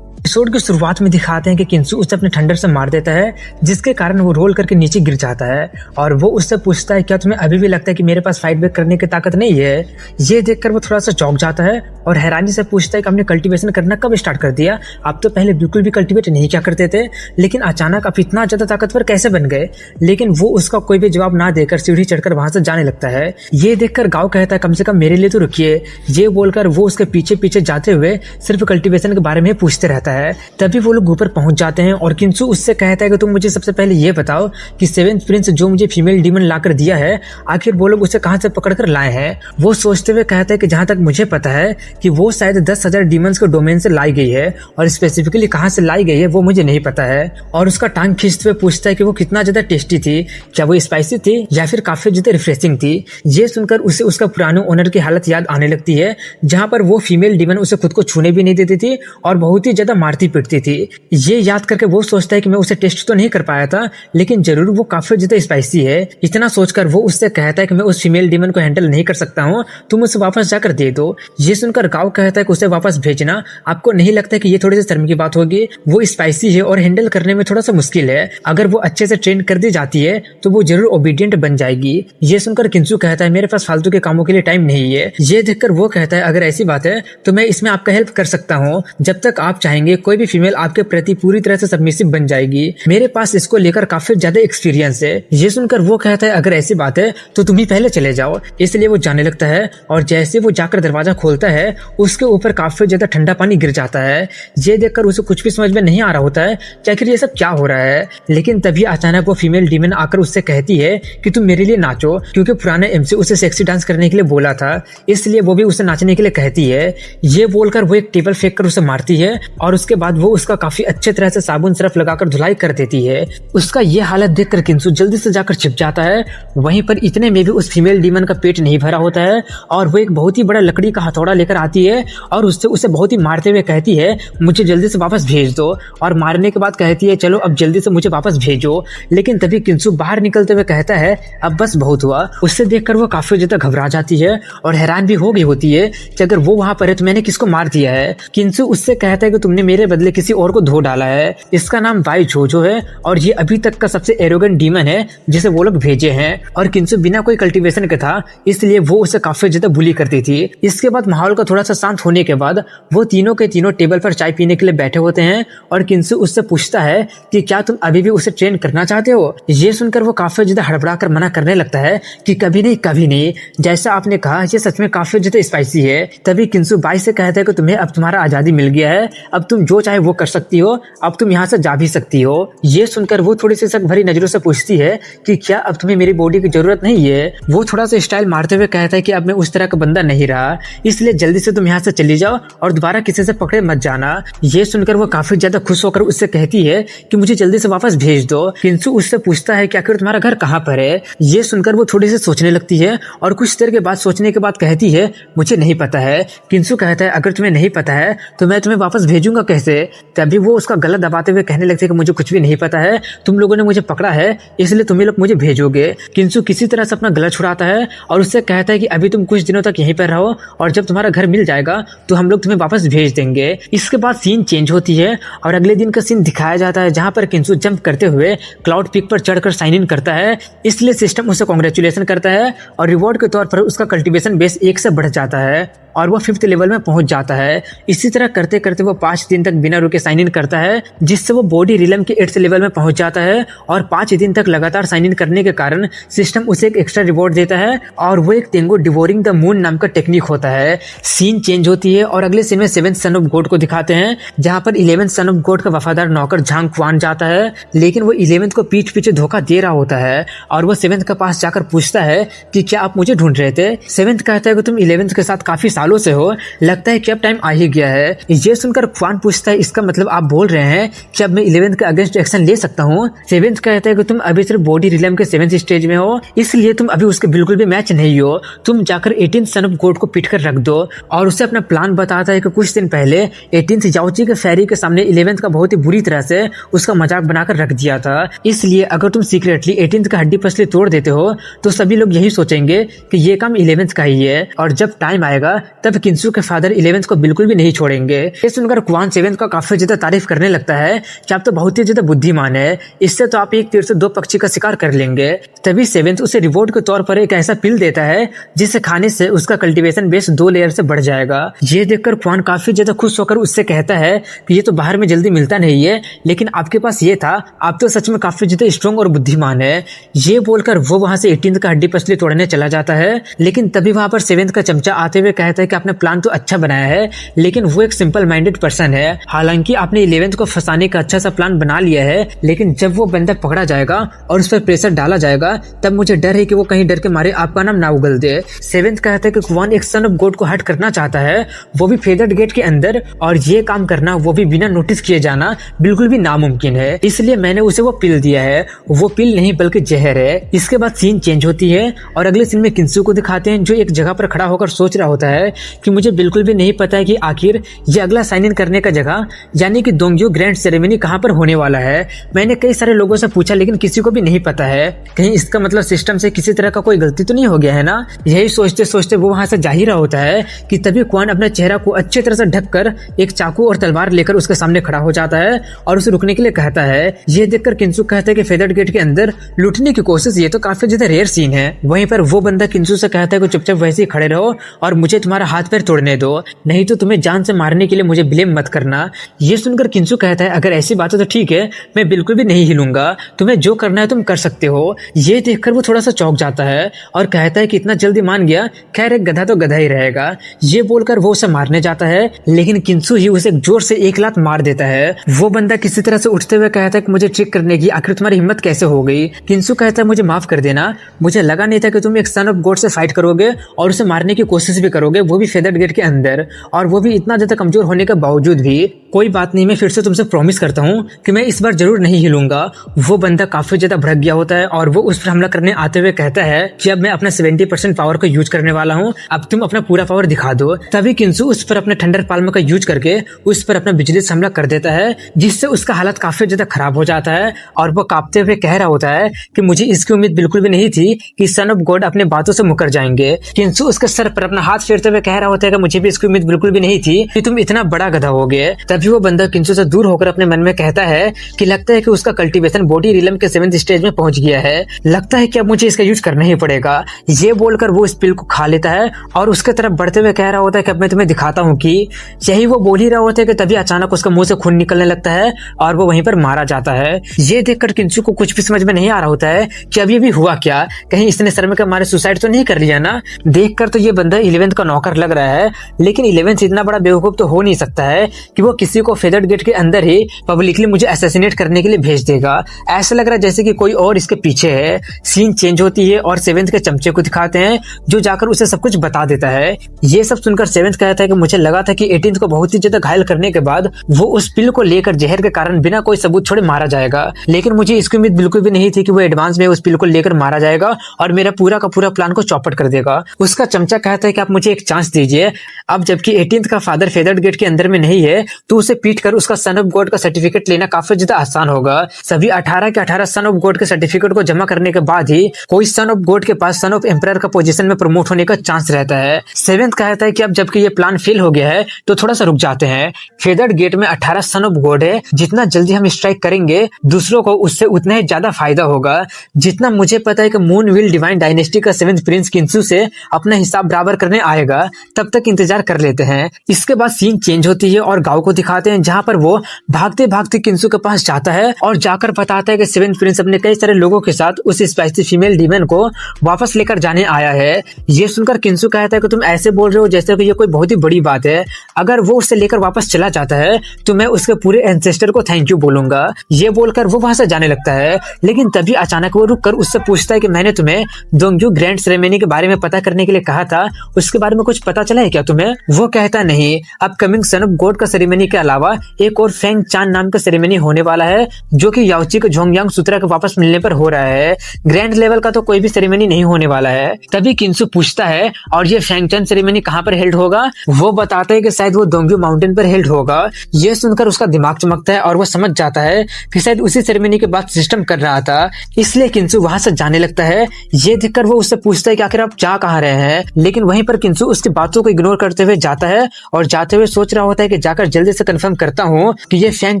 एपिसोड की शुरुआत में दिखाते हैं कि किंसु उसे अपने ठंडर से मार देता है, जिसके कारण वो रोल करके नीचे गिर जाता है और वो उससे पूछता है क्या तुम्हें अभी भी लगता है कि मेरे पास फाइट बैक करने की ताकत नहीं है। ये देखकर वो थोड़ा सा चौंक जाता है और हैरानी से पूछता है कि हमने कल्टीवेशन करना कब स्टार्ट कर दिया, आप तो पहले बिल्कुल भी कल्टीवेट नहीं क्या करते थे, लेकिन अचानक आप इतना ज्यादा ताकतवर कैसे बन गए। लेकिन वो उसका कोई भी जवाब ना देकर सीढ़ी चढ़कर वहां से जाने लगता है। ये देखकर गाँव कहता है कम से कम मेरे लिए तो रुकिए। ये बोलकर वो उसके पीछे पीछे जाते हुए सिर्फ कल्टीवेशन के बारे में पूछते रहता है। तभी वो लोग ऊपर पहुंच जाते हैं और किंसु उससे कहता है कि तुम मुझे सबसे पहले ये बताओ कि सेवेंथ प्रिंस जो मुझे फीमेल डीमन लाकर दिया है, आखिर वो लोग उसे कहां से पकड़कर लाए हैं। वो सोचते हुए कहता है कि जहां तक मुझे पता है कि वो शायद 10,000 डीमंस के डोमेन से लाई गई है और स्पेसिफिकली कहां से लाई गई है वो मुझे नहीं पता है। और उसका टांग खींचते हुए पूछता है कि वो कितना ज्यादा टेस्टी थी, क्या वो स्पाइसी थी या फिर काफी ज्यादा रिफ्रेशिंग थी। ये सुनकर उसे उसका पुराने ओनर की हालत याद आने लगती है, जहां पर वो फीमेल डीमन उसे खुद को छूने भी नहीं देती थी और बहुत ही ज्यादा मारती पीटती थी। ये याद करके वो सोचता है कि मैं उसे टेस्ट तो नहीं कर पाया था, लेकिन जरूर वो काफी ज्यादा स्पाइसी है। इतना सोचकर वो उससे कहता है कि मैं उस फीमेल डीमन को हैंडल नहीं कर सकता हूँ, तुम उसे वापस जाकर दे दो। ये सुनकर गाँव कहता है कि उसे वापस भेजना, आपको नहीं लगता कि ये थोड़ी सी शर्म की बात होगी, वो स्पाइसी है और हैंडल करने में थोड़ा सा मुश्किल है, अगर वो अच्छे से ट्रेन कर दी जाती है तो वो जरूर ओबीडियंट बन जाएगी। ये सुनकर किंसु कहता है मेरे पास फालतू के कामों के लिए टाइम नहीं है। ये देखकर वो कहता है अगर ऐसी बात है तो मैं इसमें आपका हेल्प कर सकता हूँ, जब तक आप चाहेंगे कोई भी फीमेल आपके प्रति पूरी तरह से सबमिसिव बन जाएगी, मेरे पास इसको लेकर काफी ज्यादा एक्सपीरियंस है। ये सुनकर वो कहता है अगर ऐसी बात है तो तुम ही पहले चले जाओ। इसलिए वो जाने लगता है और जैसे वो जाकर दरवाजा खोलता है उसके ऊपर काफी ज्यादा ठंडा पानी गिर जाता है। ये देखकर उसे कुछ भी समझ में नहीं आ रहा होता है कि आखिर ये सब क्या हो रहा है। लेकिन तभी अचानक वो फीमेल डीमन आकर उससे कहती है कि तुम मेरे लिए नाचो, क्योंकि पुराने एमसी उसे सेक्सी डांस करने के लिए बोला था, इसलिए वो भी उसे नाचने के लिए कहती है। ये बोलकर वो एक टेबल फेंक कर उसे मारती है और उसके बाद वो उसका काफी अच्छे तरह से साबुन सरफ लगाकर धुलाई कर देती है। उसका ये हालत देखकर किंसु जल्दी से जाकर छिप जाता है। वहीं पर इतने में भी उस फीमेल डीमन का पेट नहीं भरा होता है और वो एक बहुत ही बड़ा लकड़ी का हथौड़ा लेकर आती है और उससे उसे बहुत ही मारते हुए कहती है मुझे जल्दी से वापस भेज दो, और मारने के बाद कहती है चलो अब जल्दी से मुझे वापस भेजो। लेकिन तभी किंसु बाहर निकलते हुए कहता है अब बस बहुत हुआ। उससे देखकर वो काफी ज्यादा घबरा जाती है और हैरान भी हो गई होती है कि अगर वो वहां पर है तो मैंने किसको मार दिया है। किंसु उससे कहता है कि तुमने मेरे बदले किसी और को धो डाला है, इसका नाम वाई जोजो है और ये अभी तक का सबसे एरोगेंट डीमन है जिसे वो लोग भेजे हैं। और किंसु बिना कोई कल्टीवेशन के था, इसलिए वो उसे काफी ज्यादा बुली करती थी। इसके बाद माहौल का थोड़ा सा शांत होने के बाद वो तीनों के तीनों टेबल पर चाय पीने के लिए बैठे होते हैं और किंसु उससे पूछता है कि क्या तुम अभी भी उसे ट्रेन करना चाहते हो। ये सुनकर वो काफी ज्यादा हड़बड़ा कर मना करने लगता है कि कभी नहीं कभी नहीं, जैसा आपने कहा ये सच में काफी ज्यादा स्पाइसी है। तभी किंसु बाई से कहता है कि तुम्हें अब तुम्हारा आजादी मिल गया है, अब तुम जो चाहे वो कर सकती हो, अब तुम यहाँ से जा भी सकती हो। ये सुनकर वो थोड़ी सी शक भरी नजरों से पूछती है कि क्या अब तुम्हें मेरी बॉडी की जरूरत नहीं है। वो थोड़ा सा स्टाइल मारते हुए कहता है कि अब मैं उस तरह का बंदा नहीं रहा, इसलिए जल्दी से तुम यहाँ से चली जाओ और दोबारा किसी से पकड़े मत जाना। ये सुनकर वो काफी ज्यादा खुश होकर उससे कहती है कि मुझे जल्दी से वापस भेज दो। किंसु उससे पूछता है कि आखिर तुम्हारा घर कहाँ पर है। ये सुनकर वो थोड़ी सी सोचने लगती है और कुछ देर के बाद सोचने के बाद कहती है मुझे नहीं पता है। किंसु कहता है अगर तुम्हें नहीं पता है तो मैं तुम्हें वापस भेजूंगा कैसे। तभी वो उसका गला दबाते हुए कहने लगते हैं कि मुझे कुछ भी नहीं पता है, तुम लोगों ने मुझे पकड़ा है इसलिए तुम लोग मुझे भेजोगे। किंसु किसी तरह से अपना गला छुड़ाता है और उससे कहता है कि अभी तुम कुछ दिनों तक यहीं पर रहो और जब तुम्हारा घर मिल जाएगा तो हम लोग तुम्हें वापस भेज देंगे। इसके बाद सीन चेंज होती है और अगले दिन का सीन दिखाया जाता है जहां पर किंसु जंप करते हुए क्लाउड पीक पर चढ़कर साइन इन करता है, इसलिए सिस्टम उसे कांग्रेचुलेशन करता है और रिवॉर्ड के तौर पर उसका कल्टीवेशन बेस 1 से बढ़ जाता है और वो 5th लेवल में पहुंच जाता है। इसी तरह करते करते वो 5 दिन तक बिना रुके साइन इन करता है, जिससे वो बॉडी रिलम के 8th लेवल में पहुंच जाता है और 5 दिन तक लगातार साइन इन करने के कारण सिस्टम उसे एक एक्स्ट्रा रिवॉर्ड देता है और वो एक तेंगो डिवोरिंग द मून नाम का टेक्निक होता है। सीन चेंज होती है और अगले सीन में 7th सन ऑफ गॉड को दिखाते हैं, जहां पर 11th सन ऑफ गॉड का वफादार नौकर झांग क्वान जाता है, लेकिन वो 11th को पीठ पीछे धोखा दे रहा होता है और वो 7th के पास जाकर पूछता है कि क्या आप मुझे ढूंढ रहे थे। 7th कहता है कि तुम 11th के साथ काफी सालों से हो, लगता है कि अब टाइम आ ही गया है। ये सुनकर क्वान पूछता है इसका मतलब आप बोल रहे हैं कि अब मैं 11th के अगेंस्ट एक्शन ले सकता हूँ। 7th कहता है कि तुम अभी सिर्फ बॉडी रिलम के 7th स्टेज में हो, इसलिए तुम अभी उसके बिल्कुल भी मैच नहीं हो, तुम जाकर 18th सन ऑफ गॉड को पीट कर रख दो। और उसे अपना प्लान बताता है कि कुछ दिन पहले 18th याओची के फेरी के सामने 11th का बहुत ही बुरी तरह से उसका मजाक बनाकर रख दिया था, इसलिए अगर तुम सीक्रेटली 18th का हड्डी पसली तोड़ देते हो तो सभी लोग यही सोचेंगे कि ये काम 11th का ही है और जब टाइम आएगा तब किंसू के फादर 11th को बिल्कुल भी नहीं छोड़ेंगे। ये सुनकर क्वान 7th का काफी ज्यादा तारीफ करने लगता है कि आप तो बहुत ही ज्यादा बुद्धिमान है, इससे तो आप एक तीर से दो पक्षी का शिकार कर लेंगे। तभी 7th उसे रिवॉर्ड के तौर पर एक ऐसा पिल देता है जिसे खाने से उसका कल्टीवेशन बेस 2 लेयर से बढ़ जाएगा। ये देखकर क्वान काफी ज्यादा खुश होकर उससे कहता है कि ये तो बाहर में जल्दी मिलता नहीं है, लेकिन आपके पास ये था, आप तो सच में काफी ज्यादा स्ट्रॉन्ग और बुद्धिमान है। ये बोलकर वो वहां से 18th का हड्डी पसली तोड़ने चला जाता है, लेकिन तभी वहां पर 7th का चमचा आते हुए कहता है कि आपने प्लान तो अच्छा बनाया है, लेकिन वो एक सिंपल माइंडेड पर्सन है। हालांकि आपने 11th को फंसाने का अच्छा सा प्लान बना लिया है, लेकिन जब वो बंदा पकड़ा जाएगा और उस पर प्रेशर डाला जाएगा तब मुझे डर है कि वो कहीं डर के मारे आपका नाम ना उगल दे। 7th कहता है कि क्वान एक सन ऑफ गॉड को हट करना चाहता है, वो भी फेदर्ड गेट के अंदर, और ये काम करना वो भी बिना नोटिस किए जाना बिल्कुल भी नामुमकिन है, इसलिए मैंने उसे वो पिल दिया है। वो पिल नहीं बल्कि जहर है। इसके बाद सीन चेंज होती है और अगले सीन में किंसू को दिखाते हैं जो एक जगह पर खड़ा होकर सोच रहा होता है कि मुझे बिल्कुल भी नहीं पता है कि आखिर ये अगला साइन इन करने का जगह यानी कि दोंग्यो ग्रैंड सेरेमनी कहाँ पर होने वाला है। मैंने कई सारे लोगों से पूछा लेकिन किसी को भी नहीं पता है, कहीं इसका मतलब सिस्टम से किसी तरह का कोई गलती तो नहीं हो गया है ना। यही सोचते सोचते वो वहां से जा ही रहा होता है कि तभी क्वान अपने चेहरा को अच्छी तरह से ढककर एक चाकू और तलवार लेकर उसके सामने खड़ा हो जाता है और उसे रुकने के लिए कहता है। ये देखकर किंसू कहता है कि फेदर्ड गेट के अंदर लूटने की कोशिश ये तो काफी ज्यादा रेयर सीन है। वहीं पर वो बंदा किंसू से कहता है कि चुपचाप वैसे ही खड़े रहो और मुझे तुम्हारा हाथ पैर तोड़ने दो, नहीं तो तुम्हें जान से मारने के लिए मुझे ब्लेम मत करना। ये सुनकर किंसू कहता है अगर ऐसी बात है तो ठीक है, मैं बिल्कुल भी नहीं हिलूंगा, तुम्हें जो करना है तुम कर सकते हो। ये देखकर वो थोड़ा सा चौंक जाता है और कहता है कि इतना जल्दी मान गया, खैर एक गधा तो गधा ही रहेगा। ये बोलकर वो उसे मारने जाता है, लेकिन किंसू ही उसे जोर से एक लात मार देता है। वो बंदा किसी तरह से उठते हुए कहता है कि मुझे ट्रिक करने की आखिर तुम्हारी हिम्मत कैसे हो गई। किंसू कहता है मुझे माफ कर देना, मुझे लगा नहीं था कि तुम एक सन ऑफ गॉड से फाइट करोगे और उसे मारने की कोशिश भी करोगे, वो भी फेदर्ड गेट के अंदर, और वो भी इतना ज्यादा कमजोर होने के बावजूद भी। कोई बात नहीं, मैं फिर से तुमसे प्रॉमिस करता हूँ कि मैं इस बार जरूर नहीं हिलूंगा। वो बंदा काफी ज्यादा भड़क गया होता है और वो उस पर हमला करने आते हुए कहता है कि अब मैं अपना 70% पावर को यूज करने वाला हूँ, अब तुम अपना पूरा पावर दिखा दो। तभी किंसू उस पर अपने थंडर पाल्म का यूज करके उस पर अपना बिजली से हमला कर देता है, जिससे उसका हालत काफी ज्यादा खराब हो जाता है और वो कांपते हुए कह रहा होता है कि मुझे इसकी उम्मीद बिल्कुल भी नहीं थी कि सन ऑफ गॉड अपने बातों से मुकर जाएंगे। किंसू उसके सर पर अपना हाथ फेरते हुए कह रहा होता है कि मुझे भी इसकी उम्मीद बिल्कुल भी नहीं थी कि तुम इतना बड़ा गधा होगे। तभी वो बंदा किंसू से दूर होकर अपने मन में कहता है कि लगता है कि उसका कल्टीवेशन बॉडी रिलम के 7th स्टेज में पहुंच गया है, लगता है कि अब मुझे इसका यूज करना ही पड़ेगा। ये बोलकर वो इस पिल को खा लेता है और उसके तरफ बढ़ते हुए कह रहा होता है कि अब मैं तुम्हें दिखाता हूँ कि। यही वो बोल ही रहा होता है कि तभी अचानक उसका मुंह से खून निकलने लगता है और वो वहीं पर मारा जाता है। ये देखकर किंसू को कुछ भी समझ में नहीं आ रहा होता है कि अब ये भी हुआ क्या, कहीं इसने शर्म के मारे सुसाइड तो नहीं कर लिया ना। देखकर तो ये बंदा 11th का नौकर लग रहा है, लेकिन 11th इतना बड़ा बेवकूफ तो हो नहीं सकता है कि वो किसी को फेदर्ड गेट के अंदर ही पब्लिकली मुझे असैसिनेट करने के लिए भेज देगा। ऐसा लग रहा है जैसे कि कोई और इसके पीछे है। सीन चेंज होती है और 7th के चमचे को दिखाते हैं जो जाकर उसे सब कुछ बता देता है। ये सब सुनकर 7th कहता है कि मुझे लगा था कि 18th को बहुत ही ज्यादा घायल करने के बाद वो उस पिल को लेकर जहर के कारण बिना कोई सबूत छोड़े मारा जाएगा, लेकिन मुझे इसकी उम्मीद बिल्कुल भी नहीं थी कि वो एडवांस में उस पिल को लेकर मारा जाएगा और मेरा पूरा का पूरा प्लान को चौपट कर देगा। उसका चमचा कहता है कि आप मुझे एक चांस दीजिए। अब जबकि 18th का फादर फेदर्ड गेट के अंदर में नहीं है तो उसे पीट कर उसका सन ऑफ गॉड का सर्टिफिकेट लेना काफी ज्यादा आसान होगा। सभी 18 के 18 सन ऑफ गॉड के सर्टिफिकेट को जमा करने के बाद ही कोई सन ऑफ गॉड के पास सन ऑफ एम्परर का पोजीशन में प्रमोट होने का चांस रहता है। 7th कहता है कि अब जबकि ये प्लान फेल हो गया है तो थोड़ा सा रुक जाते हैं। फेदर्ड गेट में 18 सन ऑफ गॉड है, जितना जल्दी हम स्ट्राइक करेंगे दूसरों को उससे उतना ही ज्यादा फायदा होगा। जितना मुझे पता है कि मून विल डिवाइन डायनेस्टी का 7th प्रिंस किंसू से अपना हिसाब बराबर करने आएगा, तब तक इंतजार कर लेते हैं। इसके बाद सीन चेंज होती है और गांव को दिखाते हैं जहां पर वो भागते भागते किंसू के पास जाता है और जाकर बताता है कि 7th प्रिंस अपने कई सारे लोगों के साथ उस स्पाइसी फीमेल डीमन को वापस लेकर जाने आया है। ये सुनकर किंसू कहता है कि तुम ऐसे बोल रहे हो जैसे कि ये कोई बहुत ही बड़ी बात है, अगर वो उससे लेकर वापस चला जाता है तो मैं उसके पूरे एंसेस्टर को थैंक यू बोलूंगा। ये बोलकर वो वहां से जाने लगता है, लेकिन तभी अचानक वो रुककर उससे पूछता है कि मैंने तुम्हें दोंग्यो ग्रैंड सेरेमनी के बारे में पता करने के लिए कहा था, उसके बारे में कुछ पता चला है क्या तुम्हें? वो कहता नहीं, अपकमिंग सन ऑफ गॉड का सेरेमनी के अलावा एक और फेंग चान नाम का सेरेमनी होने वाला है जो कि याओची के झोंगयांग सूत्रा के वापस मिलने पर हो रहा है। ग्रैंड लेवल का तो कोई भी सेरेमनी नहीं होने वाला है। तभी किंसू पूछता है और ये फेंग चान सेरेमनी कहाँ पर हेल्ड होगा? वो बताते हैं कि शायद वो दोंग्यो माउंटेन पर हेल्ड होगा। ये सुनकर उसका दिमाग चमकता है और वो समझ जाता है कि शायद उसी सेरेमनी के बाद सिस्टम कर रहा था, इसलिए किंसू वहां से जाने लगता है। ये देखकर वो उससे पूछता है कि आखिर आप जा कहाँ रहे हैं, लेकिन वहीं पर किंसू उसकी बातों को इग्नोर करते हुए जाता है और जाते हुए सोच रहा होता है कि जाकर जल्दी से कंफर्म करता हूँ कि ये फैंग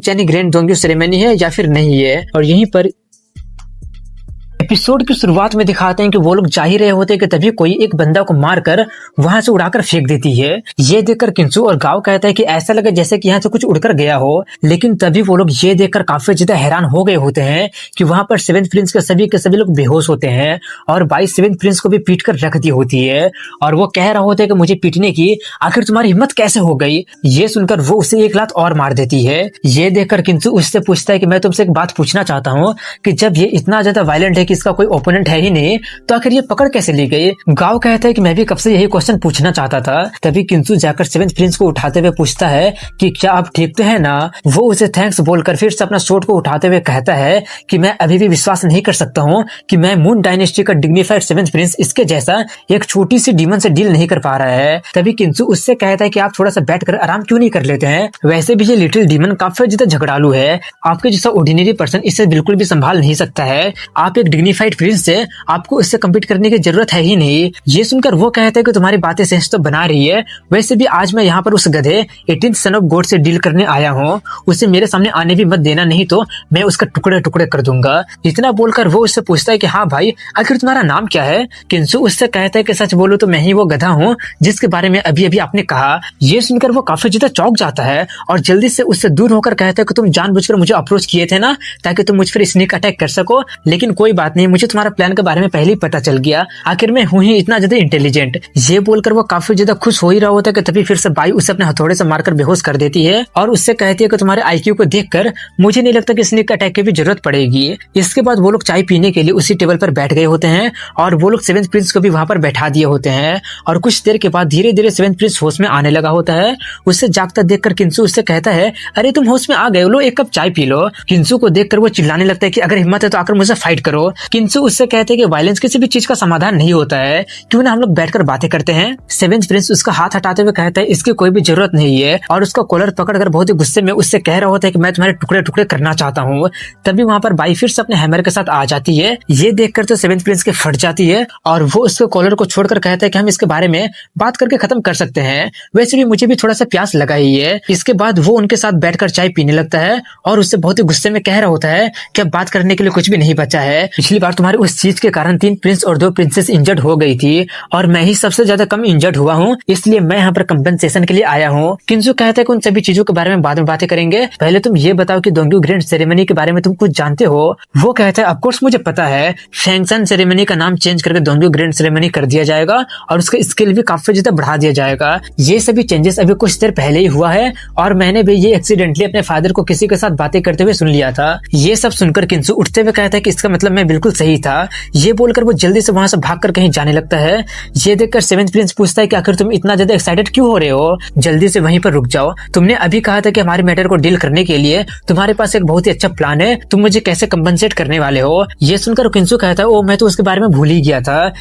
चैनी ग्रैंड दोंग्यू सेरेमनी है या फिर नहीं है। और यहीं पर एपिसोड की शुरुआत में दिखाते हैं कि वो लोग जा ही रहे होते हैं कि तभी कोई एक बंदा को मारकर वहां से उड़ाकर फेंक देती है। ये देखकर किंसू और गाओ कहता है कि ऐसा लगे जैसे कि यहाँ से कुछ उड़कर गया हो, लेकिन तभी वो लोग ये देखकर काफी ज्यादा हैरान हो गए होते हैं कि वहां पर सेवेंथ प्रिंस के सभी लोग बेहोश होते हैं और बाई सेवेंथ प्रिंस को भी पीट कर रख दी होती है। और वो कह रहा होता है कि मुझे पीटने की आखिर तुम्हारी हिम्मत कैसे हो गई। ये सुनकर वो उसे एक लात और मार देती है। ये देखकर किंसू उससे पूछता है कि मैं तुमसे एक बात पूछना चाहता हूँ कि जब ये इतना ज्यादा वायलेंट है कि इसका कोई ओपोनेंट है ही नहीं, तो आखिर ये पकड़ कैसे ली गई। गाओ कहता है कि मैं भी कब से यही क्वेश्चन पूछना चाहता था। तभी किंसू जाकर सेवेंथ प्रिंस को उठाते हुए पूछता है कि क्या आप ठीक तो है ना। वो उसे थैंक्स बोलकर फिर से अपना स्वॉर्ड को उठाते हुए कहता है कि मैं अभी भी विश्वास नहीं कर सकता हूँ कि मैं मून डायनेस्टी का डिग्निफाइड सेवेंथ प्रिंस इसके जैसा एक छोटी सी डीमन से डील नहीं कर पा रहा है। तभी किंसू उससे कहता है कि आप थोड़ा सा बैठकर आराम क्यों नहीं कर लेते हैं। वैसे भी ये लिटिल डीमन काफी ज्यादा झगड़ालू है, आपके जैसा ऑर्डिनरी पर्सन इसे बिल्कुल भी संभाल नहीं सकता है। आप एक डिग्निफाइड प्रिंस से आपको इससे कम्पीट करने की जरूरत है ही नहीं। ये सुनकर वो कहते हैं कि तुम्हारी बातें सेंस तो बना रही है, वैसे भी आज मैं यहाँ पर उस गधे 18th सन ऑफ गॉड से डील करने आया हूँ, उसे मेरे सामने आने भी मत देना, नहीं तो मैं उसका टुकड़े टुकड़े कर दूंगा। इतना बोलकर वो उससे पूछता है कि हाँ भाई आखिर तुम्हारा नाम क्या है। किंसू उससे कहता है कि सच बोलो तो मैं ही वो गधा हूँ जिसके बारे में अभी अभी आपने कहा। ये सुनकर वो काफी ज्यादा चौंक जाता है और जल्दी से उससे दूर होकर कहता है कि तुम जानबूझकर मुझे अप्रोच किए थे ना ताकि तुम मुझ पर स्नीक अटैक कर सको, लेकिन कोई बात नहीं, मुझे तुम्हारा प्लान के बारे में पहले ही पता चल गया, आखिर मैं हूँ ही इतना ज्यादा इंटेलिजेंट। ये बोलकर वो काफी ज्यादा खुश हो ही रहा होता है कि तभी फिर से बाई उसे अपने हथौड़े से मारकर बेहोश कर देती है और उससे कहती है कि तुम्हारे आईक्यू को देखकर मुझे नहीं लगता कि स्नीक अटैक की भी जरूरत पड़ेगी। इसके बाद वो लोग चाय पीने के लिए उसी टेबल पर बैठ गए होते हैं और वो लोग सेवेंथ प्रिंस को भी वहां पर बैठा दिए होते हैं और कुछ देर के बाद धीरे धीरे सेवेंथ प्रिंस होश में आने लगा होता है। उससे जागता देखकर किंसू उससे कहता है अरे तुम होश में आ गए, लो एक कप चाय पी लो। किंसू को देखकर वो चिल्लाने लगता है कि अगर हिम्मत है तो आकर मुझसे फाइट करो। किंसू उससे कहते हैं कि वायलेंस किसी भी चीज का समाधान नहीं होता है, क्यों ना हम लोग बैठकर बातें करते हैं। सेवेंथ प्रिंस उसका हाथ हटाते हुए कहता है इसकी कोई भी जरूरत नहीं है और उसका कॉलर पकड़कर बहुत ही गुस्से में उससे कह रहा होता है कि मैं तुम्हारे टुकड़े टुकड़े करना चाहता हूँ। तभी वहां पर बाई फिर से अपने हैमर के साथ आ जाती है। ये देखकर तो सेवेंथ प्रिंस के फट जाती है और वो उसके कॉलर को छोड़कर कहता है कि हम इसके बारे में बात करके खत्म कर सकते हैं, वैसे भी मुझे भी थोड़ा सा प्यास लगा ही है। इसके बाद वो उनके साथ बैठकर चाय पीने लगता है और उससे बहुत ही गुस्से में कह रहा होता है कि अब बात करने के लिए कुछ भी नहीं बचा है। पिछली बार तुम्हारे उस चीज के कारण 3 प्रिंस और 2 प्रिंसेस इंजर्ड हो गई थी और मैं ही सबसे ज्यादा कम इंजर्ड हुआ हूँ, इसलिए मैं यहाँ पर कंपनसेशन के लिए आया हूँ। किंसू कहता है कि उन सभी चीजों के बारे में बाद में बातें करेंगे, पहले तुम ये बताओ कि दोंग्यू ग्रैंड सेरेमनी के बारे में तुम कुछ जानते हो। वो कहता है ऑफकोर्स मुझे पता है, फैंगसन सेरेमनी का नाम चेंज करके दोंग्यू ग्रैंड सेरेमनी कर दिया जाएगा और उसका स्केल भी काफी ज्यादा बढ़ा दिया जाएगा। ये सभी चेंजेस अभी कुछ देर पहले ही हुआ है और मैंने भी ये एक्सीडेंटली अपने फादर को किसी के साथ बातें करते हुए सुन लिया था। ये सब सुनकर किंसू उठते हुए कहता है कि इसका मतलब मैं बिल्कुल सही था। ये बोलकर वो जल्दी से वहां से भागकर कहीं जाने लगता है। ये देखकर सेवेंथ प्रिंस पूछता है कि आखिर तुम इतना ज्यादा एक्साइटेड क्यों हो रहे हो, जल्दी से वहीं पर रुक जाओ। तुमने अभी कहा था कि हमारे मैटर को डील करने के लिए तुम्हारे पास एक बहुत ही अच्छा प्लान है, तुम मुझे कैसे कंपनसेट करने वाले हो। ये सुनकर किंसू कहता है ओ मैं तो उसके बारे में भूल ही गया था।